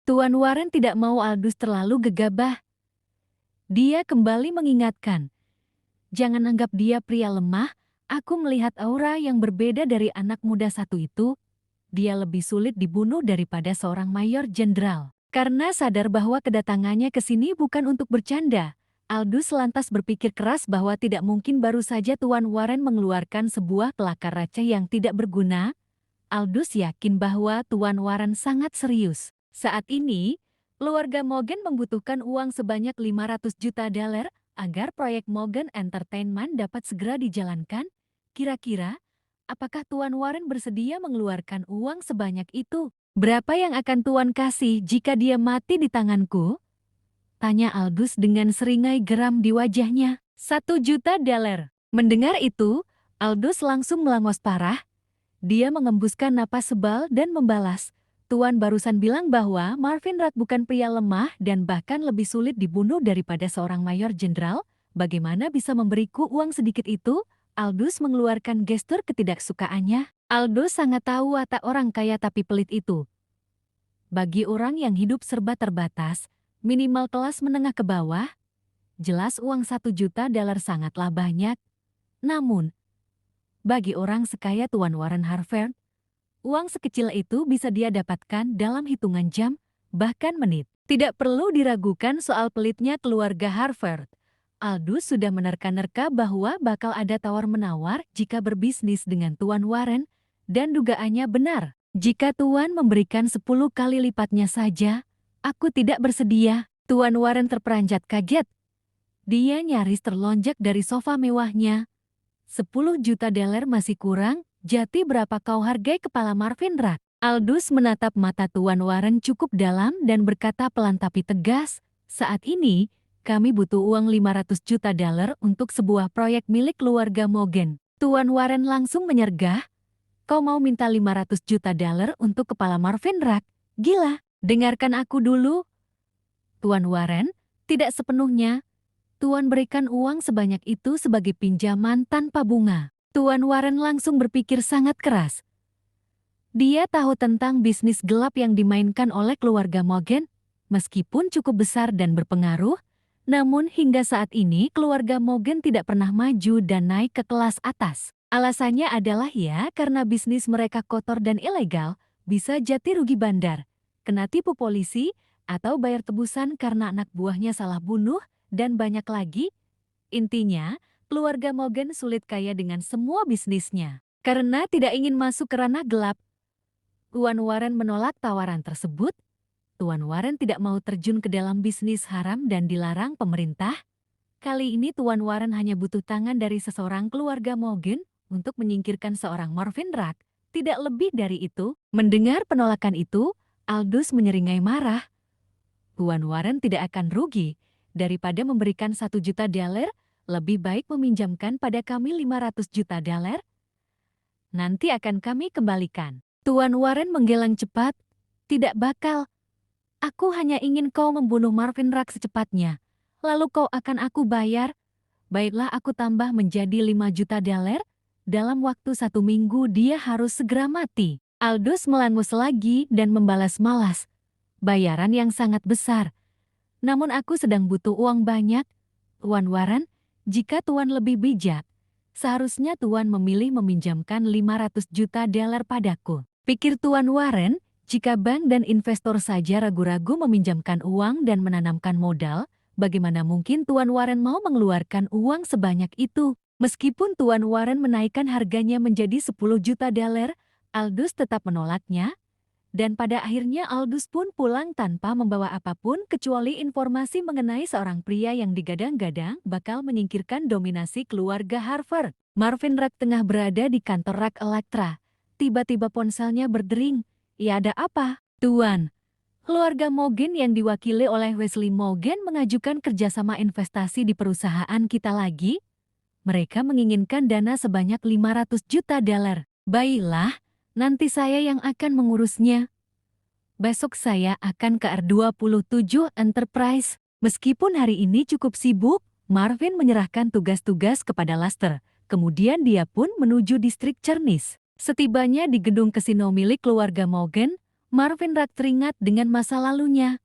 Tuan Warren tidak mau Aldous terlalu gegabah. Dia kembali mengingatkan, jangan anggap dia pria lemah, aku melihat aura yang berbeda dari anak muda satu itu. Dia lebih sulit dibunuh daripada seorang mayor jenderal. Karena sadar bahwa kedatangannya ke sini bukan untuk bercanda, Aldous lantas berpikir keras bahwa tidak mungkin baru saja Tuan Warren mengeluarkan sebuah kelakar receh yang tidak berguna. Aldous yakin bahwa Tuan Warren sangat serius. Saat ini, keluarga Morgan membutuhkan uang sebanyak 500 juta dolar agar proyek Morgan Entertainment dapat segera dijalankan. Kira-kira, apakah Tuan Warren bersedia mengeluarkan uang sebanyak itu? Berapa yang akan Tuan kasih jika dia mati di tanganku? Tanya Aldous dengan seringai geram di wajahnya. 1 juta dolar. Mendengar itu, Aldous langsung melangos parah. Dia mengembuskan napas sebal dan membalas, Tuan barusan bilang bahwa Marvin Rack bukan pria lemah dan bahkan lebih sulit dibunuh daripada seorang mayor jenderal. Bagaimana bisa memberiku uang sedikit itu? Aldous mengeluarkan gestur ketidaksukaannya. Aldous sangat tahu watak orang kaya tapi pelit itu. Bagi orang yang hidup serba terbatas, minimal kelas menengah ke bawah, jelas uang 1 juta dolar sangatlah banyak. Namun, bagi orang sekaya Tuan Warren Harvard, uang sekecil itu bisa dia dapatkan dalam hitungan jam, bahkan menit. Tidak perlu diragukan soal pelitnya keluarga Harvard. Aldous sudah menerka-nerka bahwa bakal ada tawar-menawar jika berbisnis dengan Tuan Warren, dan dugaannya benar. Jika Tuan memberikan 10 kali lipatnya saja, aku tidak bersedia. Tuan Warren terperanjat kaget. Dia nyaris terlonjak dari sofa mewahnya. 10 juta dolar masih kurang, jati berapa kau hargai kepala Marvin Rack? Aldous menatap mata Tuan Warren cukup dalam dan berkata pelan tapi tegas, saat ini, kami butuh uang 500 juta dolar untuk sebuah proyek milik keluarga Morgan. Tuan Warren langsung menyergah, kau mau minta 500 juta dolar untuk kepala Marvin Rack? Gila, dengarkan aku dulu. Tuan Warren, tidak sepenuhnya. Tuan berikan uang sebanyak itu sebagai pinjaman tanpa bunga. Tuan Warren langsung berpikir sangat keras. Dia tahu tentang bisnis gelap yang dimainkan oleh keluarga Morgan, meskipun cukup besar dan berpengaruh, namun hingga saat ini keluarga Morgan tidak pernah maju dan naik ke kelas atas. Alasannya adalah ya karena bisnis mereka kotor dan ilegal, bisa jati rugi bandar, kena tipu polisi, atau bayar tebusan karena anak buahnya salah bunuh, dan banyak lagi. Intinya, keluarga Morgan sulit kaya dengan semua bisnisnya. Karena tidak ingin masuk ke ranah gelap, Tuan Warren menolak tawaran tersebut. Tuan Warren tidak mau terjun ke dalam bisnis haram dan dilarang pemerintah. Kali ini Tuan Warren hanya butuh tangan dari seseorang keluarga Morgan untuk menyingkirkan seorang Marvin Rack. Tidak lebih dari itu. Mendengar penolakan itu, Aldous menyeringai marah. Tuan Warren tidak akan rugi. Daripada memberikan 1 juta dolar, lebih baik meminjamkan pada kami 500 juta dolar. Nanti akan kami kembalikan. Tuan Warren menggeleng cepat. Tidak bakal. Aku hanya ingin kau membunuh Marvin Rack secepatnya. Lalu kau akan aku bayar. Baiklah aku tambah menjadi 5 juta dolar. Dalam waktu 1 minggu dia harus segera mati. Aldous melangus lagi dan membalas malas. Bayaran yang sangat besar. Namun aku sedang butuh uang banyak. Tuan Warren, jika Tuan lebih bijak, seharusnya Tuan memilih meminjamkan 500 juta dolar padaku. Pikir Tuan Warren, jika bank dan investor saja ragu-ragu meminjamkan uang dan menanamkan modal, bagaimana mungkin Tuan Warren mau mengeluarkan uang sebanyak itu? Meskipun Tuan Warren menaikkan harganya menjadi 10 juta dolar, Aldous tetap menolaknya. Dan pada akhirnya Aldous pun pulang tanpa membawa apapun kecuali informasi mengenai seorang pria yang digadang-gadang bakal menyingkirkan dominasi keluarga Harvard. Marvin Rack tengah berada di kantor Rack Electra. Tiba-tiba ponselnya berdering. Ya ada apa? Tuan, keluarga Morgan yang diwakili oleh Wesley Morgan mengajukan kerjasama investasi di perusahaan kita lagi. Mereka menginginkan dana sebanyak 500 juta dolar. Baiklah. Nanti saya yang akan mengurusnya. Besok saya akan ke R27 Enterprise. Meskipun hari ini cukup sibuk, Marvin menyerahkan tugas-tugas kepada Lester. Kemudian dia pun menuju distrik Chernis. Setibanya di gedung kasino milik keluarga Morgan, Marvin Rack teringat dengan masa lalunya.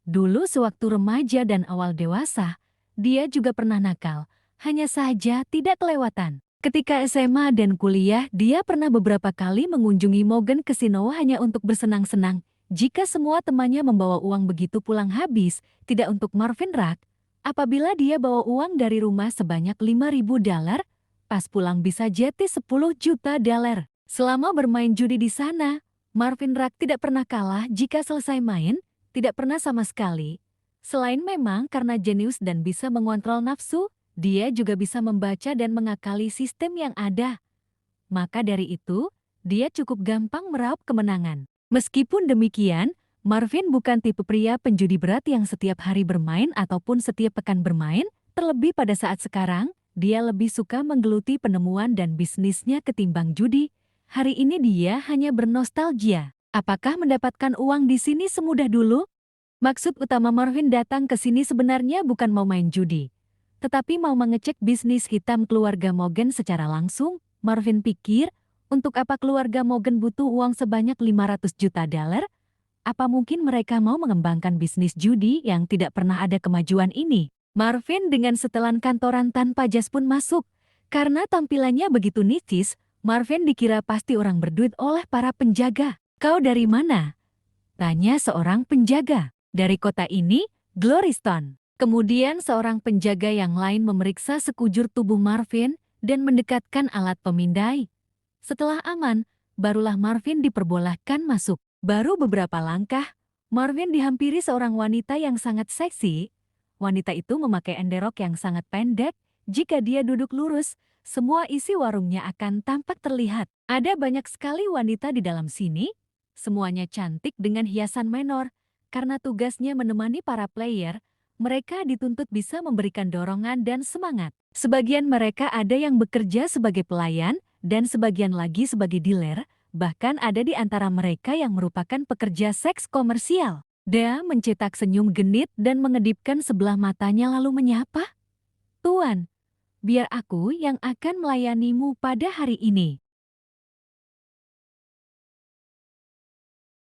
Dulu sewaktu remaja dan awal dewasa, dia juga pernah nakal, hanya saja tidak kelewatan. Ketika SMA dan kuliah, dia pernah beberapa kali mengunjungi Mogen Casino hanya untuk bersenang-senang. Jika semua temannya membawa uang begitu pulang habis, tidak untuk Marvin Rack. Apabila dia bawa uang dari rumah sebanyak $5.000, pas pulang bisa jeti $10 juta. Selama bermain judi di sana, Marvin Rack tidak pernah kalah jika selesai main, tidak pernah sama sekali. Selain memang karena jenius dan bisa mengontrol nafsu, dia juga bisa membaca dan mengakali sistem yang ada. Maka dari itu, dia cukup gampang meraup kemenangan. Meskipun demikian, Marvin bukan tipe pria penjudi berat yang setiap hari bermain ataupun setiap pekan bermain, terlebih pada saat sekarang, dia lebih suka menggeluti penemuan dan bisnisnya ketimbang judi. Hari ini dia hanya bernostalgia. Apakah mendapatkan uang di sini semudah dulu? Maksud utama Marvin datang ke sini sebenarnya bukan mau main judi, tetapi mau mengecek bisnis hitam keluarga Mogen secara langsung. Marvin pikir, untuk apa keluarga Mogen butuh uang sebanyak $500 juta? Apa mungkin mereka mau mengembangkan bisnis judi yang tidak pernah ada kemajuan ini? Marvin dengan setelan kantoran tanpa jas pun masuk. Karena tampilannya begitu nicis, Marvin dikira pasti orang berduit oleh para penjaga. "Kau dari mana?" tanya seorang penjaga. "Dari kota ini, Glorystone." Kemudian seorang penjaga yang lain memeriksa sekujur tubuh Marvin dan mendekatkan alat pemindai. Setelah aman, barulah Marvin diperbolehkan masuk. Baru beberapa langkah, Marvin dihampiri seorang wanita yang sangat seksi. Wanita itu memakai enderok yang sangat pendek. Jika dia duduk lurus, semua isi warungnya akan tampak terlihat. Ada banyak sekali wanita di dalam sini. Semuanya cantik dengan hiasan menor. Karena tugasnya menemani para player, mereka dituntut bisa memberikan dorongan dan semangat. Sebagian mereka ada yang bekerja sebagai pelayan dan sebagian lagi sebagai dealer, bahkan ada di antara mereka yang merupakan pekerja seks komersial. Dia mencetak senyum genit dan mengedipkan sebelah matanya lalu menyapa, "Tuan, biar aku yang akan melayanimu pada hari ini."